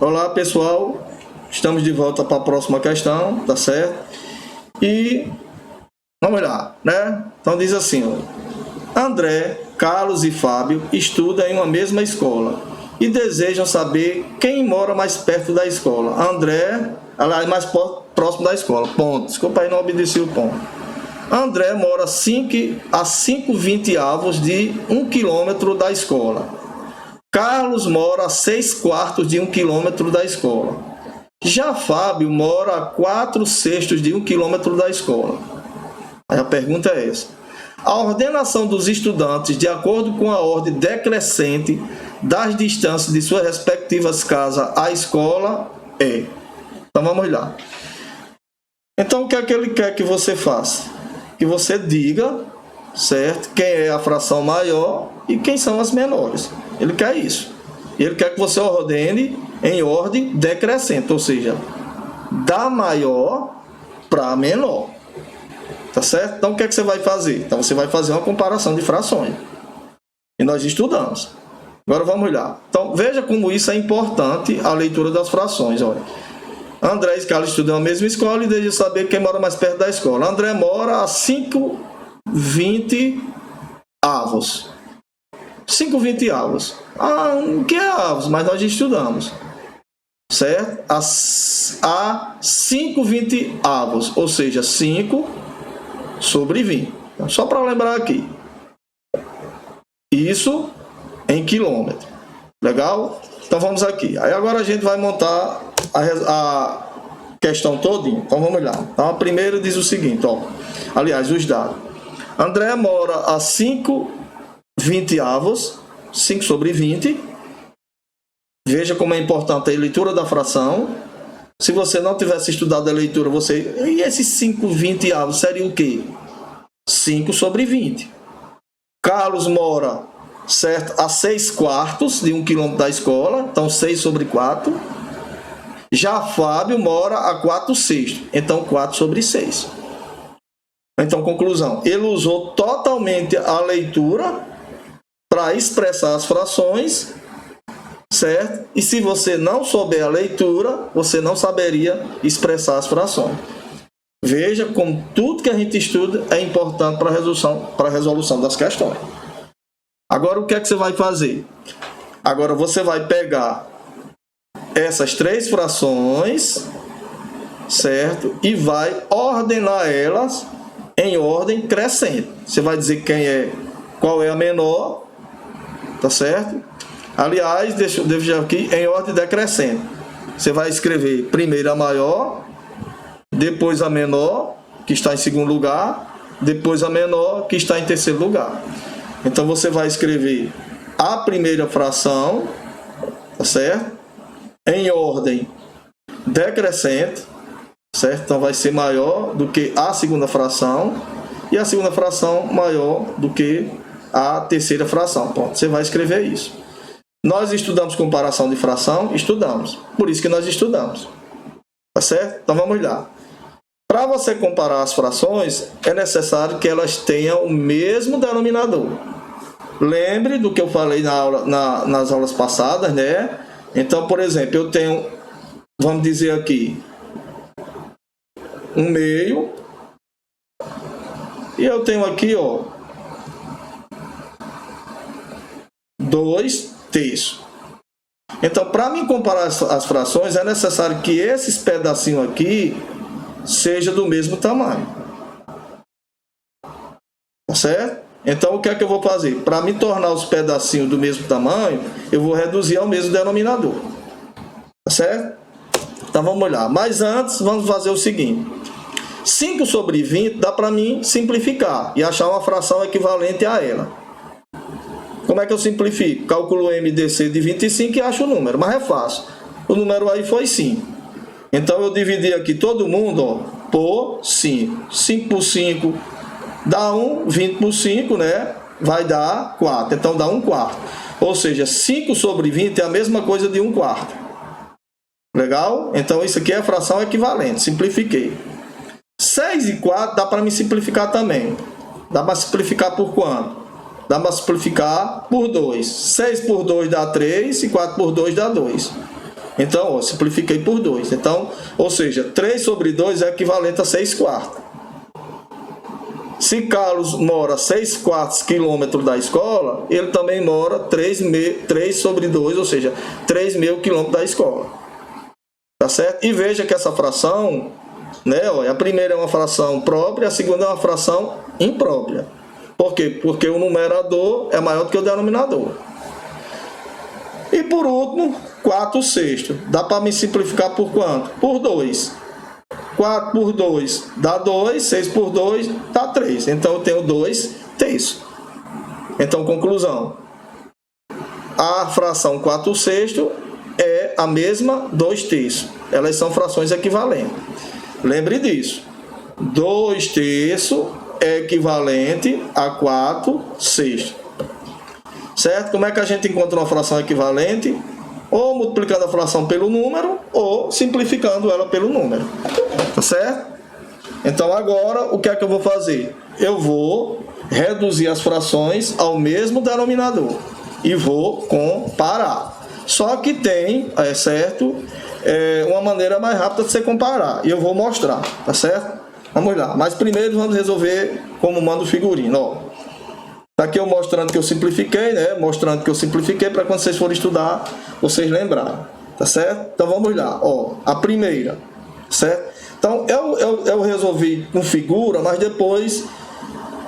Olá pessoal, estamos de volta para a próxima questão, tá certo? E vamos lá, né? Então diz assim, ó, André, Carlos e Fábio estudam em uma mesma escola e desejam saber quem mora mais perto da escola. André, ela é mais próximo da escola, ponto. Desculpa aí, não obedeci o ponto. André mora a 5,20 avos de 1 quilômetro da escola. Carlos mora a 6/4 de 1 quilômetro da escola. Já Fábio mora a 4/6 de 1 quilômetro da escola. Aí a pergunta é essa. A ordenação dos estudantes, de acordo com a ordem decrescente das distâncias de suas respectivas casas à escola, é. Então vamos lá. Então o que é que ele quer que você faça? Que você diga, certo? Quem é a fração maior e quem são as menores. Ele quer isso. Ele quer que você ordene em ordem decrescente, ou seja, da maior para menor. Tá certo? Então o que é que você vai fazer? Então você vai fazer uma comparação de frações. E nós estudamos. Agora vamos lá. Então veja como isso é importante, a leitura das frações. Olha. André e Carlos estudam na mesma escola e desejam saber quem mora mais perto da escola. André mora a 5,20 avos. 5,20 avos. O que é avos? Mas nós já estudamos. Certo? A 5,20 avos, ou seja, 5/20. Então, só para lembrar aqui. Isso em quilômetro. Legal? Então vamos aqui. Aí agora a gente vai montar a questão todinha. Então vamos lá. Então a primeira diz o seguinte, ó. Aliás, os dados. André mora a 5,20 avos, 5/20. Veja como é importante a leitura da fração. Se você não tivesse estudado a leitura, E esse 5,20 avos seria o quê? 5/20. Carlos mora, certo, a 6/4 de 1 quilômetro da escola. Então 6/4. Já Fábio mora a 4/6. Então 4/6. Então, conclusão. Ele usou totalmente a leitura para expressar as frações, certo? E se você não souber a leitura, você não saberia expressar as frações. Veja como tudo que a gente estuda é importante para a resolução das questões. Agora, o que é que você vai fazer? Agora, você vai pegar essas três frações, certo? E vai ordenar elas em ordem crescente. Você vai dizer qual é a menor, tá certo? Aliás, deixa eu aqui em ordem decrescente. Você vai escrever primeiro a maior, depois a menor, que está em segundo lugar, depois a menor, que está em terceiro lugar. Então você vai escrever a primeira fração, tá certo? Em ordem decrescente, certo? Então vai ser maior do que a segunda fração e a segunda fração maior do que a terceira fração. Pronto, você vai escrever isso. Nós estudamos comparação de fração? Estudamos. Por isso que nós estudamos. Tá certo? Então vamos lá. Para você comparar as frações, é necessário que elas tenham o mesmo denominador. Lembre do que eu falei nas aulas passadas, né? Então, por exemplo, eu tenho, vamos dizer aqui, 1/2, e eu tenho aqui, ó, 2/3. Então, para me comparar as frações, é necessário que esses pedacinhos aqui sejam do mesmo tamanho. Tá certo? Então, o que é que eu vou fazer? Para me tornar os pedacinhos do mesmo tamanho, eu vou reduzir ao mesmo denominador. Tá certo? Então, vamos olhar. Mas antes, vamos fazer o seguinte. 5/20 dá para mim simplificar e achar uma fração equivalente a ela. Como é que eu simplifico? Calculo o MDC de 25 e acho o número. Mas é fácil. O número aí foi 5. Então, eu dividi aqui todo mundo, ó, por 5. 5 por 5 dá 1. 20 por 5, né? Vai dar 4. Então, dá 1/4. Ou seja, 5/20 é a mesma coisa de 1/4. Legal? Então, isso aqui é a fração equivalente. Simplifiquei. 6/4 dá para me simplificar também. Dá para simplificar por quanto? Dá para simplificar por 2. 6 por 2 dá 3 e 4 por 2 dá 2. Então, ó, simplifiquei por 2. Então, ou seja, 3 sobre 2 é equivalente a 6/4. Se Carlos mora 6/4 quilômetros da escola, ele também mora 3 sobre 2, ou seja, 3.000 quilômetros da escola. Tá certo? E veja que essa fração, né, ó, a primeira é uma fração própria, a segunda é uma fração imprópria. Por quê? Porque o numerador é maior do que o denominador. E por último, 4/6. Dá para me simplificar por quanto? Por 2. 4 por 2 dá 2, 6 por 2 dá 3. Então eu tenho 2/3. Então, conclusão. A fração 4/6 é a mesma 2/3. Elas são frações equivalentes. Lembre disso. 2/3 é equivalente a 4/6. Certo? Como é que a gente encontra uma fração equivalente? Ou multiplicando a fração pelo número, ou simplificando ela pelo número. Tá certo? Então agora, o que é que eu vou fazer? Eu vou reduzir as frações ao mesmo denominador. E vou comparar. Só que tem, certo? Uma maneira mais rápida de você comparar. E eu vou mostrar, tá certo? Vamos lá. Mas primeiro vamos resolver como manda o figurino, ó. Tá aqui eu mostrando que eu simplifiquei, né? Mostrando que eu simplifiquei para quando vocês forem estudar, vocês lembrarem, tá certo? Então vamos lá, ó, a primeira, certo? Então eu resolvi com figura, mas depois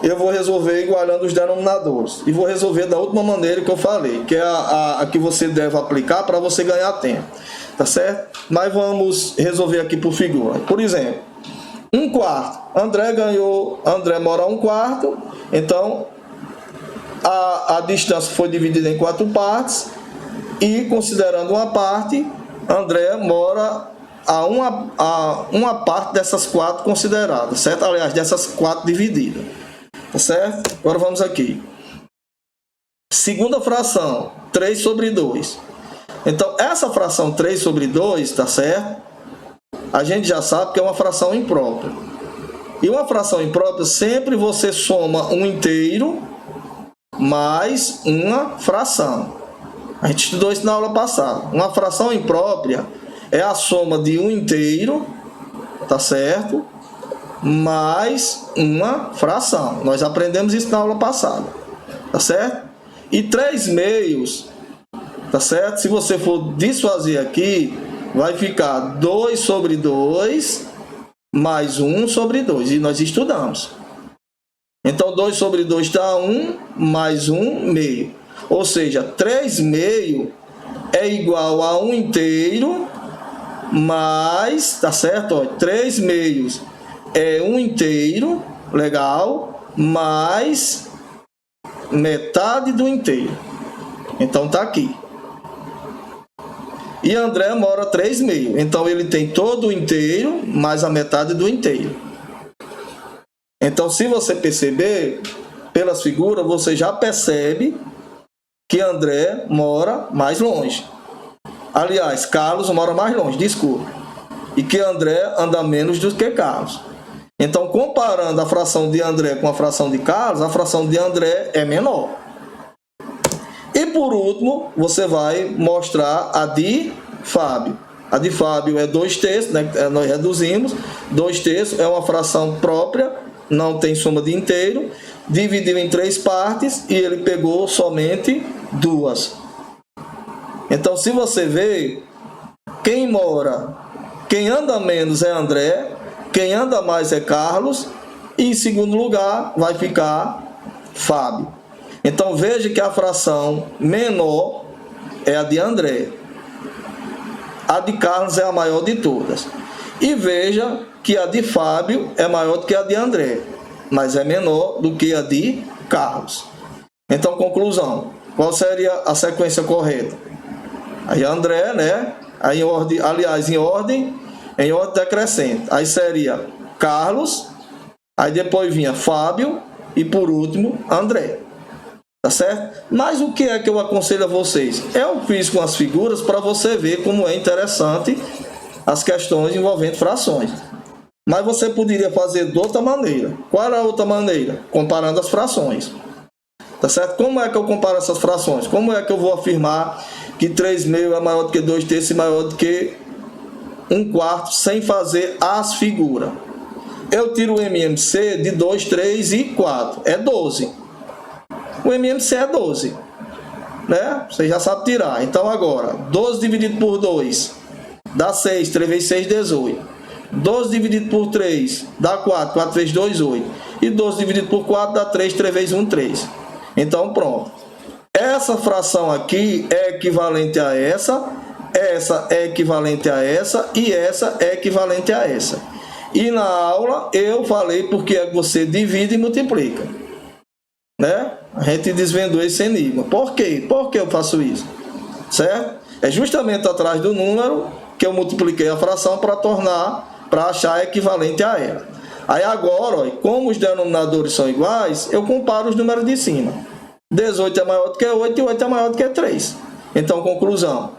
eu vou resolver igualando os denominadores. E vou resolver da última maneira que eu falei, que é a que você deve aplicar para você ganhar tempo, tá certo? Mas vamos resolver aqui por figura. Por exemplo, 1/4. André mora 1/4, então a distância foi dividida em 4 partes e, considerando uma parte, André mora a uma parte dessas 4 consideradas, certo? Aliás, dessas 4 divididas, tá certo? Agora vamos aqui. Segunda fração, 3 sobre 2. Então, essa fração 3 sobre 2, tá certo? A gente já sabe que é uma fração imprópria. E uma fração imprópria, sempre você soma um inteiro mais uma fração. A gente estudou isso na aula passada. Uma fração imprópria é a soma de um inteiro, tá certo? Mais uma fração. Nós aprendemos isso na aula passada, tá certo? E 3/2, tá certo? Se você for desfazer aqui, vai ficar 2 sobre 2 mais 1 sobre 2. E nós estudamos. Então, 2 sobre 2 dá 1, mais 1/2. Ou seja, 3/2 é igual a 1 inteiro, mais, tá certo? Ó, 3/2 é 1 inteiro, legal, mais metade do inteiro. Então, tá aqui. E André mora 3/2. Então, ele tem todo o inteiro, mais a metade do inteiro. Então, se você perceber, pelas figuras, você já percebe que André mora mais longe. Aliás, Carlos mora mais longe, desculpa. E que André anda menos do que Carlos. Então, comparando a fração de André com a fração de Carlos, a fração de André é menor. E por último, você vai mostrar a de Fábio. A de Fábio é 2/3, né? Nós reduzimos. 2/3 é uma fração própria, não tem soma de inteiro, dividiu em 3 partes e ele pegou somente 2. Então, se você vê, quem anda menos é André, quem anda mais é Carlos, e em segundo lugar vai ficar Fábio. Então, veja que a fração menor é a de André. A de Carlos é a maior de todas. E veja que a de Fábio é maior do que a de André, mas é menor do que a de Carlos. Então, conclusão. Qual seria a sequência correta? Aí André, né? Aí em ordem, aliás, em ordem decrescente. Aí seria Carlos, aí depois vinha Fábio e por último André. Tá certo? Mas o que é que eu aconselho a vocês? Eu fiz com as figuras para você ver como é interessante as questões envolvendo frações. Mas você poderia fazer de outra maneira. Qual é a outra maneira? Comparando as frações. Tá certo? Como é que eu comparo essas frações? Como é que eu vou afirmar que 3/6 é maior do que 2/3 e maior do que 1/4 sem fazer as figuras. Eu tiro o MMC de 2, 3 e 4. É 12. O MMC é 12. Né? Você já sabe tirar. Então agora, 12 dividido por 2 dá 6. 3 vezes 6, 18. 12 dividido por 3 dá 4. 4 vezes 2, 8. E 12 dividido por 4 dá 3. 3 vezes 1, 3. Então pronto. Essa fração aqui é equivalente a essa. Essa é equivalente a essa. E essa é equivalente a essa. E na aula eu falei porque você divide e multiplica, né? A gente desvendou esse enigma. Por quê? Por que eu faço isso? Certo? É justamente atrás do número que eu multipliquei a fração para achar equivalente a ela. Aí agora, ó, como os denominadores são iguais, eu comparo os números de cima. 18 é maior do que 8 e 8 é maior do que 3. Então, conclusão.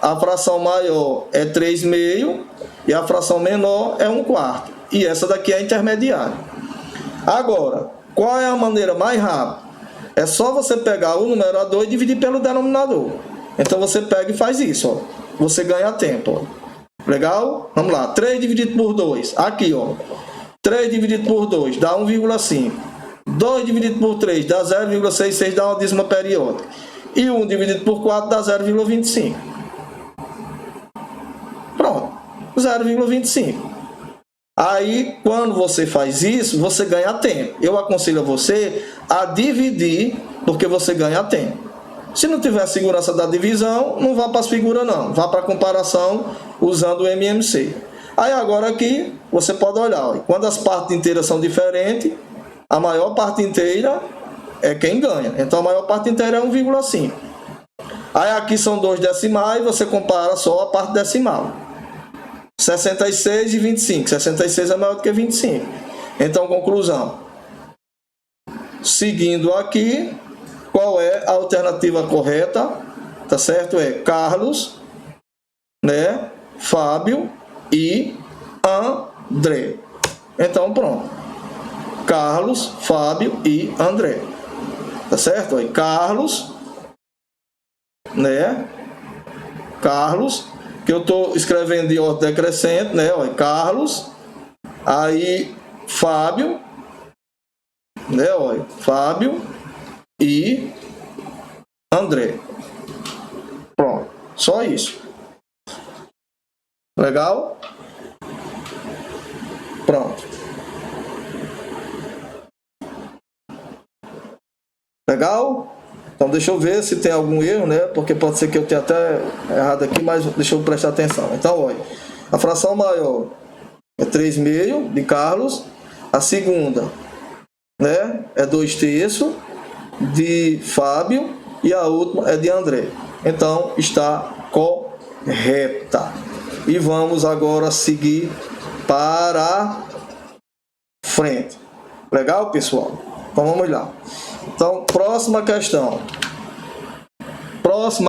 A fração maior é 3/6 e a fração menor é 1/4. E essa daqui é a intermediária. Agora, qual é a maneira mais rápida? É só você pegar o numerador e dividir pelo denominador. Então você pega e faz isso, ó. Você ganha tempo, ó. Legal? Vamos lá. 3 dividido por 2. Aqui, ó. 3 dividido por 2 dá 1,5. 2 dividido por 3 dá 0,66, dá uma dízima periódica. E 1 dividido por 4 dá 0,25. Pronto, 0,25. Aí, quando você faz isso, você ganha tempo. Eu aconselho a você a dividir, porque você ganha tempo. Se não tiver segurança da divisão, não vá para as figuras não. Vá para a comparação usando o MMC. Aí agora aqui, você pode olhar. Ó, quando as partes inteiras são diferentes, a maior parte inteira é quem ganha. Então a maior parte inteira é 1,5. Aí aqui são 2 decimais, você compara só a parte decimal. 66 e 25. 66 é maior do que 25. Então, conclusão. Seguindo aqui, qual é a alternativa correta? Tá certo? É Carlos, né? Fábio e André. Então, pronto. Carlos, Fábio e André. Tá certo? Aí, Carlos, né? Carlos, que eu estou escrevendo de ordem decrescente, né? Olha, Carlos, aí Fábio, né? Olha, Fábio e André. Pronto, só isso. Legal? Pronto. Legal? Então deixa eu ver se tem algum erro, né? Porque pode ser que eu tenha até errado aqui, mas deixa eu prestar atenção. Então, olha, a fração maior é 3/6 de Carlos, a segunda, né, é 2/3 de Fábio e a última é de André. Então está correta. E vamos agora seguir para frente. Legal, pessoal? Então vamos lá. Então, próxima questão.